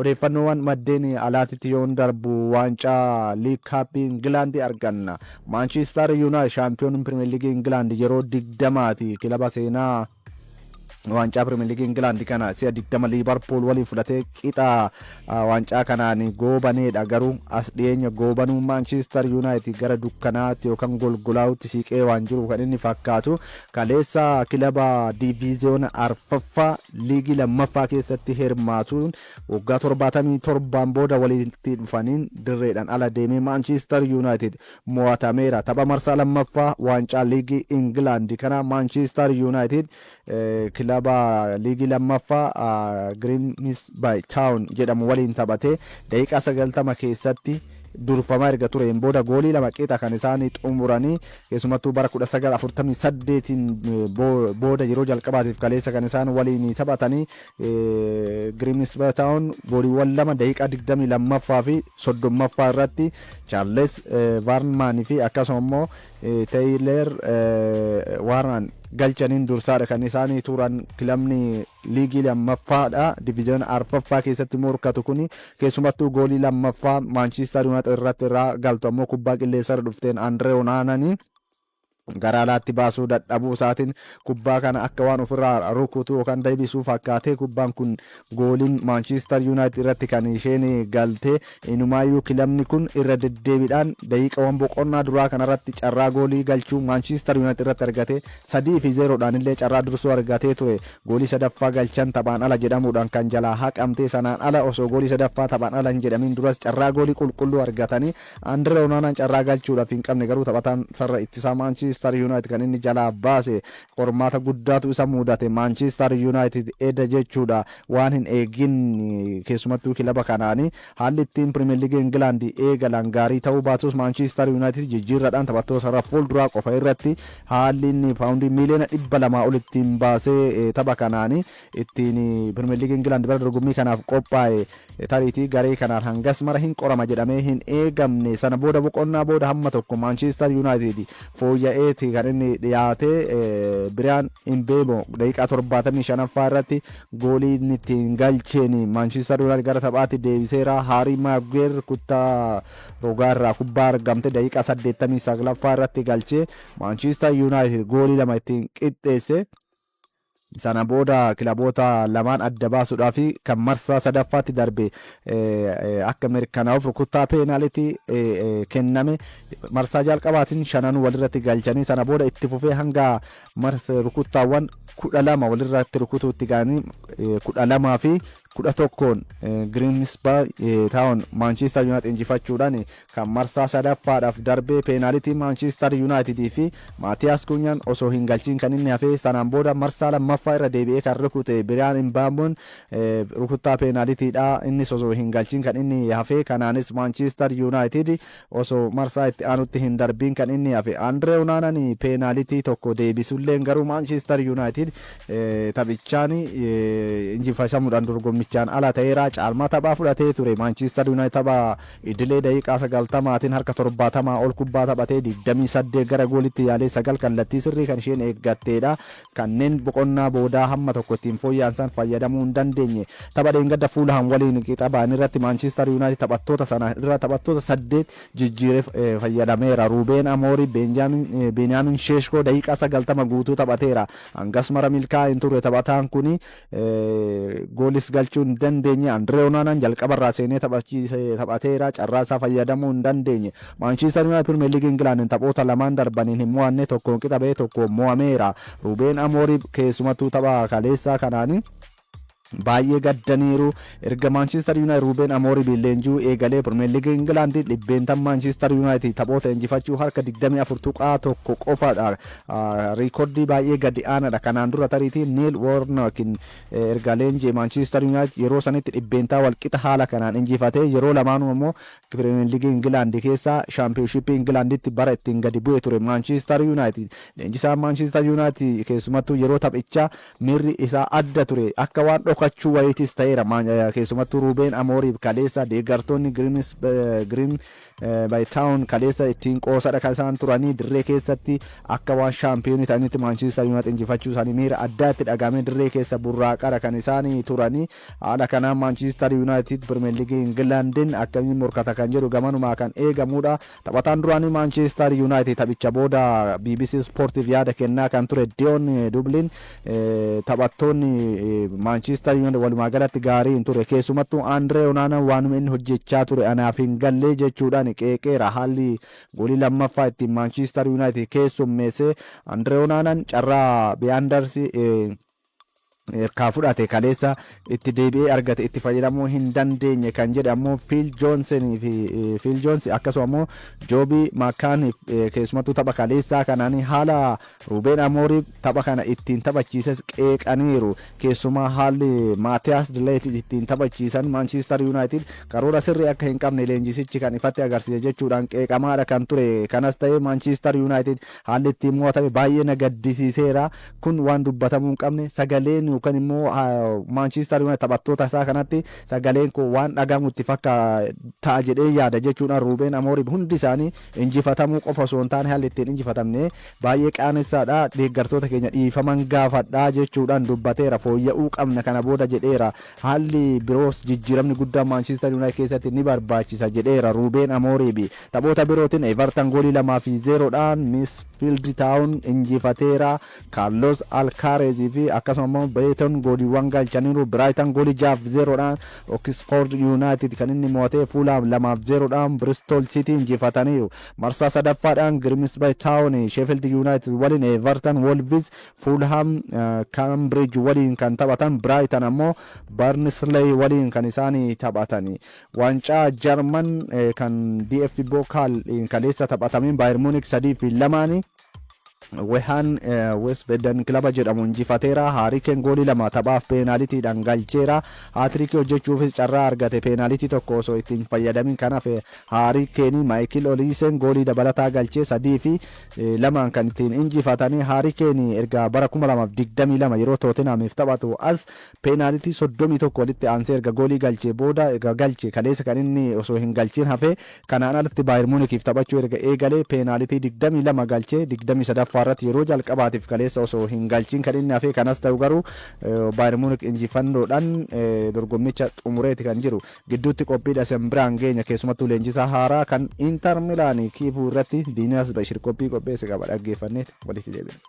odeeffannoowwan maddeen alaatitti yoon darbu waancaa liig kaappii Ingilaandii arganna. Maanchiistar Yuunaayitid shaampiyoon pirimeer liigii Ingilaandii yeroo 20ti kilaba seenaa waancaa pirimeer liigii Ingilaandii kana si'a 20 Liivarpuul waliin fudhatee qixa waancaa kanaan goobaneedha. Garuu as dhiyeenya goobanuu Maanchiistar Yuunaayitid gara dukkanaatti yookaan golgolaa'utti siiqee waan jiru kan inni fakkaatu. Kaleessa kilaba diviiziyoona arfaffaa liigii lammaffaa keessatti hirmaatuun waggaa 77 booda walitti dhufaniin dirreedhaan ala deemee Maanchiistar Yuunaayitid mo'atameera. Tapha marsaa lammaffaa waancaa liigii Ingilaandii kana Maanchiistar Yuunaayitid kilaba liigii lammaffaa Grimsby Town jedhamu waliin taphatee daqiiqaa 90 keessatti durfamaa erga tureen booda goolii lama qixa kan isaan xumuranii keessumattuu bara 1948 booda yeroo jalqabaatiif kaleessa kan isaan waliin taphatanii Grimsby Town gooliiwwan lama daqiiqaa 22ffaa fi 30ffaa irratti Charles Varnman fi akkasuma immoo Taylor Warren galchaniin dursaadha kan isaanii turan. Kilabni liigii lammaffaadha diviiziyoona arfaffaa keessatti morkatu kuni keessumattuu goolii lammaffaa Maanchiistar Yuunaayitid irratti irraa galtu ammoo kubbaa qilleensarra dhufteen Andree Onaananii gara alaatti baasuu dadhabuu isaatiin kubbaa kana akka waan ofirraa rukutu yookaan deebisuu fakkaatee kubbaan kun gooliin Maanchiistar Yuunaayitid irratti kan isheen galtee inumaayyuu kilabni kun irra deddeebiidhaan daqiiqaawwan boqonnaa duraa kanarratti carraa goolii galchuu Maanchiistar Yuunaayitid irratti argate 3-0dhaan illee carraa dursuu argatee ture. Goolii sadaffaa galchan taphaan ala jedhamuudhaan kan jalaa haqamtee sanaan ala osoo goolii sadaffaa taphaan ala hin jedhamin duras carraa goolii qulqulluu argatanii Andree Onaanaan carraa galchuudhaaf hin qabne garuu taphataan sarara ittisaa Maanchiistar United kan inni jalaa baase qormaata guddaatu isa mudate. Maanchiistar United eda jechuudha waan hin eegin keessumattuu kilaba kanaanii haalli ittiin pirimeer liigii Ingilaandii eegalan gaarii ta'uu baatus Maanchiistar United jijjiirradhaan taphattoota sarara fuulduraa qofa irratti haalli inni paawundii miiliyoona 200 ol ittiin baasee tapha kanaanii ittiin pirimeer liigii Ingilaandii bara dorgommii kanaaf qophaa'e tariitii garee kanaan hangas mara hin qorama jedhamee hin eegamne. Sana booda boqonnaa booda hamma tokko Maanchiistar United fooyya'eeti kan inni dhiyaate. Biraan Imbeemo daqiiqaa 75ffaa irratti goolii inni ittiin galcheen Maanchiistar United gara taphaatti deebiseera. Haarii Maaguweer kuttaa rogaarraa kubbaa argamte daqiiqaa 89ffaa irratti galchee Maanchiistar United goolii lama ittiin qixxeesse. Sana booda kilaboota lamaan adda baasuudhaaf kan marsaa sadaffaatti darbe akka mirkanaa'uuf rukuttaa peenaalitii kenname. Marsaa jalqabaatiin 5 walirratti galchanii sana booda itti fufee hanga rukuttaawwan 12 walirratti rukutuutti gaanii 12 fi 11 Grimsby Town Maanchiistar Yuunaayitid injifachuudhaan kan marsaa sadaffaadhaaf darbee peenaalitii Maanchiistar Yuunaayitid fi Maatiyaas Kunyaan osoo hin galchiin kan inni hafee. Sanaan booda marsaa lammaffaa irra deebi'ee kan rukute Biraan Imbaamoon rukuttaa peenaalitiidha innis osoo hin galchiin kan inni hafee. Kanaanis Maanchiistar Yuunaayitid osoo marsaa itti aanutti hin darbiin kan inni hafe. Andree Onaanaan peenaalitii tokko deebisullee garuu Maanchiistar Yuunaayitid taphichaan injifachamuudhaan dorgommichaan ala ta'eera. Caalmaa taphaa fudhatee ture. Maanchiistar Yuunaayitid tapha idilee daqiiqaa 90tiin harka 70 ol kubbaa taphatee 28 gara goolitti yaalee 9 kallattii sirrii kan isheen eeggatteedha. Kanneen boqonnaa boodaa hamma tokko ittiin fooyya'an fayyadamuu hin dandeenye. Tapha dheengadda Fuulham waliin qixa ba'an irratti Maanchiistar Yuunaayitid taphattoota sana irra taphattoota 8 jijjiiree fayyadameera. Ruubeen Amoorii Beniyaamin Sheeshkoo daqiiqaa 90 guutuu taphateera. Hangas mara milkaa'in ture taphataan kuni goolis galchuu hin dandeenye. Andree Onaanaan jalqabarraa seenee taphateera. Carraa isaa fayyadamuu hin dandeenye. Maanchiistar Yuunaayitid pirimeer liigii Ingilaandin taphoota lamaan darbaniin hin mo'anne tokkoon qixa ba'ee tokkoon mo'ameera. Ruubeen Amoorii keessumattuu tapha kaleessaa kanaanii baay'ee gaddaniiru. Erga Maanchiistar Yuunaayitid Ruubeen Amoorii leenjuu eegalee pirimeer liigii Ingilaandii dhibbeentaan Maanchiistar Yuunaayitid taphoota injifachuu harka 24 qofaadha. Riikoordii baay'ee gadi aanaadha. Kanaan dura tariitii Niil Woornookin erga leenjii Maanchiistar Yuunaayitid yeroo sanitti dhibbeentaa walqixa haala kanaan injifatee yeroo lamaanuu immoo pirimeer liigii Ingilaandii keessaa shaampiyoonshiippii Ingilaanditti bara ittiin gadi bu'ee ture Maanchiistar Yuunaayitid. Leenjisaan Maanchiistar Yuunaayitid keessumattuu yeroo taphichaa miirri isaa adda ture. Akka waan dhokachuu wayitis ta'eera keessumattuu Ruubeen Amooriif kaleessa deeggartoonni Giriin Baayitaawun kaleessa ittiin qoosadha kan isaan turanii dirree keessatti akka waan shaampiyoonii ta'anitti Maanchiistar Yuunaayitid injifachuu isaanii miira addaatti dhagahame dirree keessa burraaqara kan isaanii turanii haala kanaan Maanchiistar Yuunaayitid Pirimeer Liigii Ingilaandiin akkamiin morkata kan jedhu gamanumaa kan eegamudha. Taphataan duraanii Maanchiistar Yuunaayitid taphicha booda BBC Sportiif yaada kennaa kan ture Diyoon Dublin taphattoonni Maanchiistar Yuunaayitid walumaa galatti gaarii hin ture keessumattuu Andree Onaanaan waanuma inni hojjechaa ture anaaf hin galle jechuudhaan qeeqeera haalli goolii lammaffaa ittiin Maanchiistar Yuunaayitid keessummeesse Andree Onaanaan carraa Beeyandarsi erkaa fudhate kaleessa itti deebi'ee argate itti fayyadamuu hin dandeenye kan jedhe ammoo Phil Jones akkasuma ammoo Joobii Makaan keessumattuu tapha kaleessaa kanaan haala Ruubeen Amooriif tapha kana ittiin taphachiises qeeqaniiru keessumaa haalli Maatiyaas Dileet ittiin taphachiisan Maanchiistar Yuunaayitid karoora sirrii akka hin qabne leenjisichi kan ifatti agarsiise jechuudhaan qeeqamaadha kan ture kanas ta'ee Maanchiistar Yuunaayitid haalli ittiin mo'atame baay'ee na gaddisiiseera kun waan dubbatamuu hin qabne sagaleen yookaan immoo Maanchiistar Yuunaayitid taphattoota isaa kanatti sagaleen koo waan dhagamutti fakkaata jedhee yaada jechuudhaan Ruubeen Amooriif hundi isaanii injifatamuu qofa osoo hin taane haalli ittiin injifatamne baay'ee qaanessaadha deeggartoota keenya dhiifaman gaafadhaa jechuudhaan dubbateera fooyya'uu qabna kana booda jedheera haalli biroos jijjiiramni guddaan Maanchiistar Yuunaayitid keessatti ni barbaachisa jedheera Ruubeen Amooriif taphoota birootiin Everton goolii 2-0dhaan Middlesbrough Town injifateera Carlos Alcaraz fi akkasuma Brighton gooliiwwan galchaniiru Brighton goolii 6-0dhaan Oxford United kan inni mo'atee Fulham 2-0dhaan Bristol City injifataniiru marsaa sadaffaadhaan Grimsby Town Sheffield United waliin Everton Wolves Fulham Cambridge waliin kan taphatan Brighton ammoo Barnsley waliin kan isaanii taphatanii waancaa Jarman kan DFB Pokal kaleessa taphatamiin Bayern Munich 3-2 Wehan West Bedden kilaba jedhamu injifateera Harikeen goolii 2 taphaaf peenaalitiidhaan galcheera haatriikii hojjechuufis carraa argate peenaalitii tokko osoo ittiin fayyadamin kanaaf Harikeen Maayikil Oliiseen goolii dabalataa galchee 3-2 kan ittiin injifatanii Harikeen erga bara 2022 yeroo Tottenhamiif taphatu as peenaalitii 31 walitti aansee erga goolii galchee booda galche kaleessa kan inni osoo hin galchin hafe kanaan alatti Bayern Munichiif taphachuu erga eegalee peenaalitii 22 galchee 23 irratti yeroo jalqabaatiif kaleessa osoo hin galchin kan inni hafe kanas ta'u garuu Bayern Munich injifannoodhaan dorgommicha xumureeti kan jiru gidduutti qophiidha sembiraan geenya keessumattuu leenjisaa haaraa kan Inter Milaan kiifuu irratti Diinaas Bashir qophii qopheesse qaba dhaggeeffanneeti walitti deebina.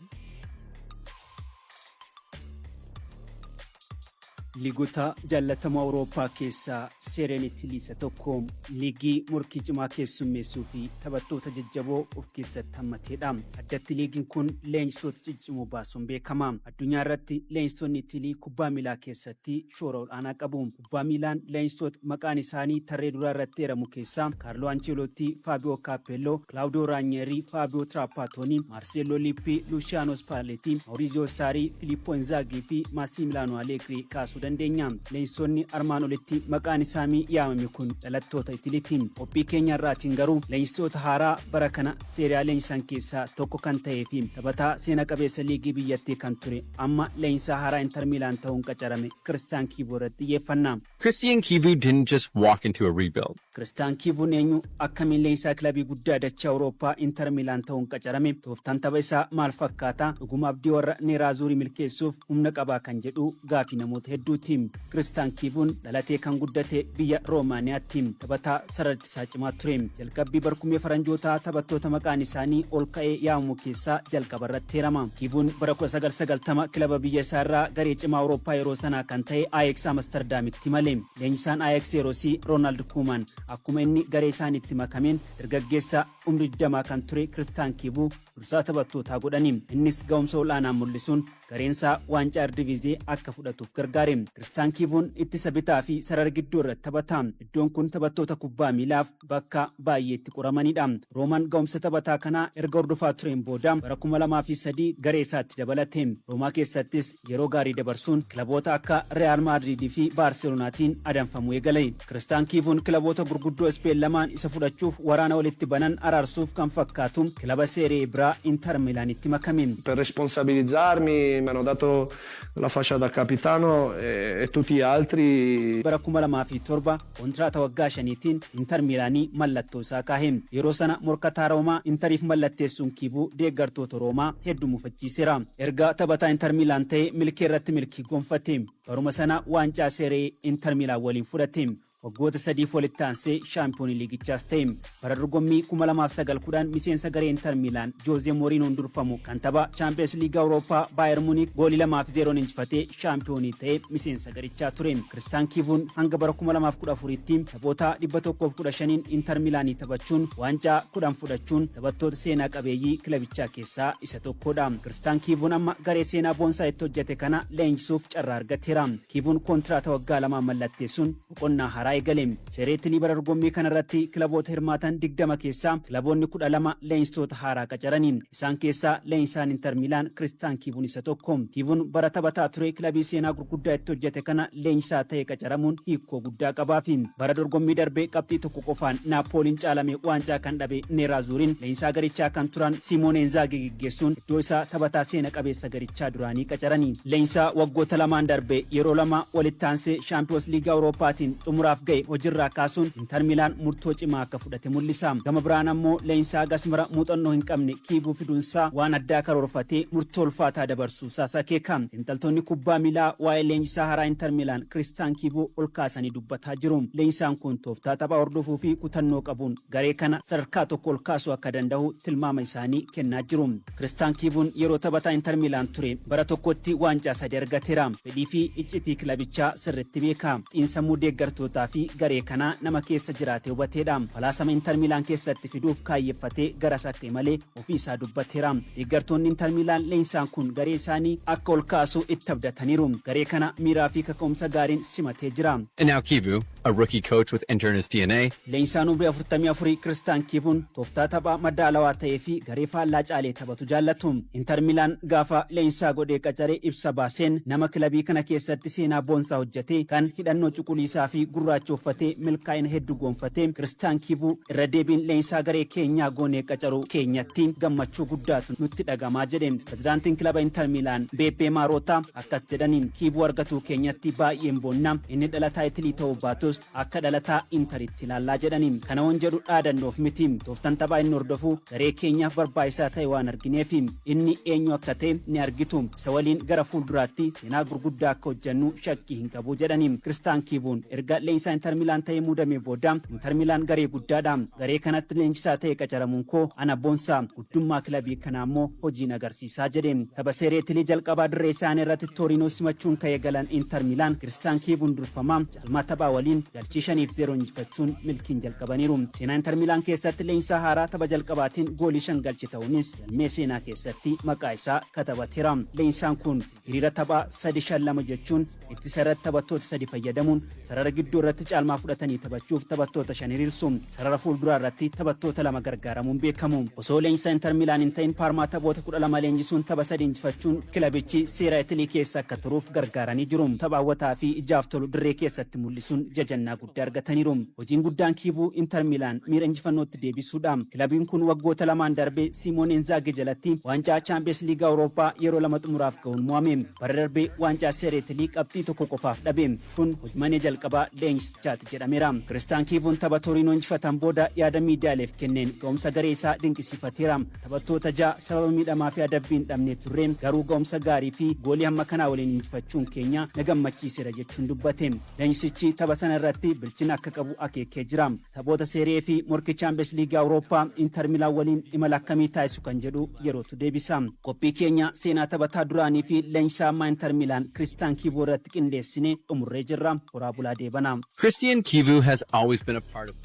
Liigota jaallatama Awurooppaa keessaa Seereen Italiisa tokko liigii morkii cimaa keessummeessuu fi taphattoota jajjaboo of keessatti hammateedha. Addatti liigiin kun leenjisoota ciccimoo baasuun beekama. Addunyaa irratti leenjisoonni Itilii kubbaa miilaa keessatti shoora olaanaa qabu. Kubbaa miilaan leenjisoota maqaan isaanii tarree duraa irratti heeramu keessaa Kaarlo Ancelotti, Fabio Capello, Claudio Ranieri, Fabio Trapattoni, Marcelo Lippi, Luciano Spalletti, Maurizio Sarri, Filippo Inzaghi fi Massimiliano Allegri kaasuu dandeenya. Leenjisoonni armaan olitti maqaan isaanii yaamame kun dhalattoota Itiliitiin. Qophii keenya irraatiin garuu leenjisoota haaraa bara kana seeriyaa leenjisan keessaa tokko kan ta'ee fi taphataa seena qabeessa liigii biyyattii kan ture amma leenjisaa haaraa Inter Milaan ta'uun qacarame Christian Kivu irratti xiyyeeffanna. Christian Kivu didn't just walk into a rebuild. Christian Kivuun eenyu akkamiin leenjisaa kilabii guddaa dachaa Awurooppaa Inter Milaan ta'uun qacarame tooftaan tapha isaa maal fakkaata dhuguma abdii warra Neeraazuurii milkeessuuf humna qabaa kan jedhu gaafii namoota hedduu team Christian Kivuun dhalatee kan guddate biyya Roomaaniyaatti taphataa sararti isaa cimaa ture. Jalqabbii barkumee faranjootaa taphattoota maqaan isaanii ol ka'ee yaamamu keessaa jalqaba irratti heerama. Kivuun bara 1990 kilaba biyya isaa irraa garee cimaa Awurooppaa yeroo sanaa kan ta'e Ajax Amsterdamitti male. Leenjisaan Ajax yeroosii Ronald Koeman akkuma inni garee isaaniitti makameen dargaggeessa umrii 20 kan ture Christian Kivu dursaa taphattootaa godhani. Innis ga'umsa olaanaa mul'isuun gareensaa waancaa Eredivisie akka fudhatuuf gargaare. Christian Kivuun ittisa bitaa fi sarara gidduu irratti taphata. Iddoon kun taphattoota kubbaa miilaaf bakka baay'eetti qoramanidha. Roomaan ga'umsa taphataa kanaa erga hordofaa tureen booda bara 2003 garee isaatti dabalate. Roomaa keessattis yeroo gaarii dabarsuun kilaboota akka Real Madrid fi Barcelonaatiin adamfamuu eegale. Christian Kivuun kilaboota gurguddoo Speen lamaan isa fudhachuuf waraana walitti banan araarsuuf kan fakkaatu kilaba Serie B biraa Inter Milaanitti makame. Per responsabilizzarmi mi hanno dato la fascia da capitano e tutti gli altri. Bara 2007 kontraata waggaa 5tiin Inter Milaanii mallattoo isaa kaa'e. Yeroo sana morkataa Roomaa Interiif mallatteessuun kiivuu deeggartoota Roomaa hedduu mufachiiseera. Erga taphataa Inter Milaan ta'e milkii irratti milkii gonfate. Baruma sana waancaa seeree Inter Milaan waliin fudhate. waggoota sadiif walitti aansee shaampiyoonii liigichaas ta'e. Bara dorgommii 2009 miseensa garee Inter Milaan Joose Mooriinoon durfamu kan tapha Champions League Awurooppaa Baayer Muuniik goolii 2-0 injifatee shaampiyoonii ta'e miseensa garichaa ture. Kiristaan Kiivuun hanga bara 2014tti taphoota 115 Inter Milaanii taphachuun waancaa 10 fudhachuun taphattoota seenaa qabeeyyii kilabichaa keessaa isa tokkodha. Kiristaan Kiivuun amma garee seenaa boonsaa itti hojjete kana leenjisuuf carraa argateera. Kiivuun kontiraata waggaa 2 mallatteessuun boqonnaa haaraa eegale. Seereetti bara dorgommii kanarratti kilaboota hirmaatan 20 keessaa kilaboonni 12 leenjistoota haaraa qacaraniin. Isaan keessaa leenjisaan Inter Milaan Kiristaan Kiivuun isa tokko. Kiivuun bara taphataa ture kilabii seenaa gurguddaa itti hojjete kana leenjisaa ta'e qacaramuun hiikoo guddaa qabaafi. Bara dorgommii darbee qabxii tokko qofaan Naapooliin caalame waancaa kan dhabe Neeraazuuriin leenjisaa garichaa kan turan Simoone Inzaaghi geggeessuun iddoo isaa taphataa seena qabeessa garichaa duraanii qacaranii. Leenjisaa waggoota lamaan darbe yeroo lama walitti aansee Champions League Awurooppaatiin xumuraaf ga'e hojiirraa kaasuun Inter Milaan murtoo cimaa akka fudhate mul'isa. Gama biraan ammoo leenjisaa gasmara muuxannoo hin qabne Kiivuu fiduunsaa waan addaa karoorfatee murtoo ulfaataa dabarsuusaas akeeka. Xiinxaltoonni kubbaa miilaa waa'ee leenjisaa haaraa Inter Milaan Kiristaan Kiivuu ol kaasanii dubbataa jiru. Leenjisaan kun tooftaa taphaa hordofuu fi kutannoo qabuun garee kana sadarkaa tokko ol kaasuu akka danda'u tilmaama isaanii kennaa jiru. Kiristaan Kiivuun yeroo taphataa Inter Milaan ture bara tokkotti waancaa 3 argateera. Fedhii fi iccitii kilabichaa sirriitti beeka. Xiinsammuu deeggartootaa fi garee kanaa nama keessa jiraate hubateedha. Falaasama Inter Milaan keessatti fiduuf kaayeffatee garas akka malee ofii isaa dubbateera. Deeggartoonni Inter Milaan leenjisaan kun garee isaanii akka ol kaasuu itti abdataniiru. Garee kana miiraa fi kaka'umsa gaariin simatee jira. And now Kivu, a rookie coach with Inter in his DNA. Leenjisaan umrii 44 Kiristaan Kiivuun tooftaa taphaa madaalawaa ta'ee fi garee faallaa caalee taphatu jaallatu. Inter Milaan gaafa leenjisaa godhee qacaree ibsa baaseen nama kilabii kana keessatti seenaa boonsaa hojjete kan hidhannoo cuquliisaa fi gurraacha uffatee milkaa'ina hedduu gonfatee Kiristaan Kiivuu irra deebiin leenjisaa garee keenyaa goonee qacaruu keenyatti gammachuu guddaatu nutti dhagamaa jedhe. Pirezidaantiin kilaba Inter Milaan Beeppee Maarotaa akkas jedhaniin Kiivuu argatuu keenyatti baay'een boonna inni dhalataa Itilii ta'uu baatus akka dhalataa Interitti ilaallaa jedhaniin. Kana waan jedhu dhaadannoof miti tooftaan taphaa inni hordofu garee keenyaaf barbaachisaa ta'e waan argineef inni eenyu akka ta'e ni argitu. Isa waliin gara fuulduraatti seenaa gurguddaa akka hojjennu shakkii hin qabu jedhaniin. Kiristaan Kiivuun erga leenjisaa Inter Milaan ta'ee muudamee booda Inter Milaan garee guddaadha. Garee kanatti leenjisaa ta'e qacaramuun koo ana boonsaa guddummaa kilabii kanaa immoo hojiin agarsiisaa jedhe. Tapha seereetilii jalqabaa dirree isaanii irratti Tooriinoo simachuun ka'ee galan Inter Milaan Kiristaan Kiivuun durfamaa jalmaa taphaa waliin galchii 5-0 injifachuun milkiin jalqabaniiru. Seenaa Inter Milaan keessatti leenjisaa haaraa tapha jalqabaatiin goolii 5 galche ta'uunis galmee seenaa keessatti maqaa isaa katabateera. Leenjisaan kun hiriira taphaa 3-5-2 jechuun ittisa irratti taphattoota 3 fayyadamuun sarara gidduu irratti caalmaa fudhatanii taphachuuf taphattoota 5 hiriirsuun sarara fuulduraa irratti taphattoota 2 gargaaramuun beekamu. Osoo leenjisaa Inter Milaan hin ta'in Paarmaa taphoota 12 leenjisuun tapha 3 injifachuun kilabichi seera Itilii keessa akka turuuf gargaaranii jiru. Tapha hawwataa fi ijaaf tolu dirree keessatti mul'isuun jajannaa guddaa argataniiru. Hojiin guddaan Kiivuu Inter Milaan miira injifannootti deebisuudha. Kilabiin kun waggoota lamaan darbee Simoone Inzaaghi jalatti waancaa Champions League Awurooppaa yeroo 2 xumuraaf ga'uun mo'ame. Bara darbee waancaa seereetilii qabxii tokko qofaaf dhabe. Kun hojii jalqabaa leenjisichaati jedhameera. Kiristaan Kiivuun tapha Tooriinoo injifatan booda yaada miidiyaaleef kenneen ga'umsa garee isaa dinqisiifateera. Taphattoota 6 sababa miidhamaa fi adabbii hin dhabne turreen garuu ga'umsa gaarii fi goolii hamma kanaa waliin injifachuun keenya na gammachiiseera jechuun dubbate. Leenjisichi tapha sana irratti bilchina akka qabu akeekee jira. Taphoota seeree fi morkii Champions League Awurooppaa Inter Milaan waliin imala akkamii taasisu kan jedhu yerootu deebisa. Qophii keenya seenaa taphataa duraanii fi leenjisaa ammaa Inter Milaan Kiristaan Kiivuu irratti qindeessine xumurree jirra. Horaa bulaa deebana. Christian Kivu has always been a part of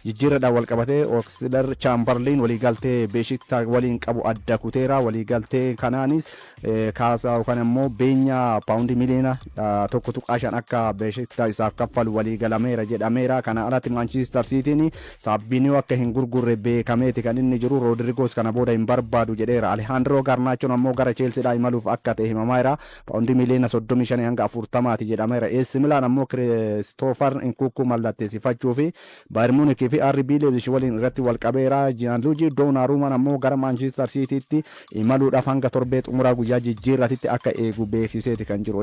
jijjiirradhaan wal qabatee Oxlade Chamberlain waliigaltee Besiktas waliin qabu adda kuteera. Waliigaltee kanaanis kaasaa yookaan immoo beenya paawundii miliyoona 1.5 akka Besiktas isaaf kaffalu waliigalameera jedhameera. Kana alatti Manchester Cityn Saabiniyoo akka hin gurgurre beekameeti kan inni jiru. Rodrigos kana booda hin barbaadu jedheera. Alejandro Garnachoon ammoo gara Chelseadhaa imaluuf akka ta'e himameera. Paawundii miliyoona 35 hanga 40 jedhameera. AC Milan ammoo Christopher Nkunku mallatteessifachuu fi Bayern Munich fi RB Leipzig waliin irratti wal qabeera. Gianluigi Donnarumma ammoo gara Manchester Citytti imaluudhaaf hanga torbee xumuraa guyyaa jijjiirratitti akka eegu beeksiseeti kan jiru.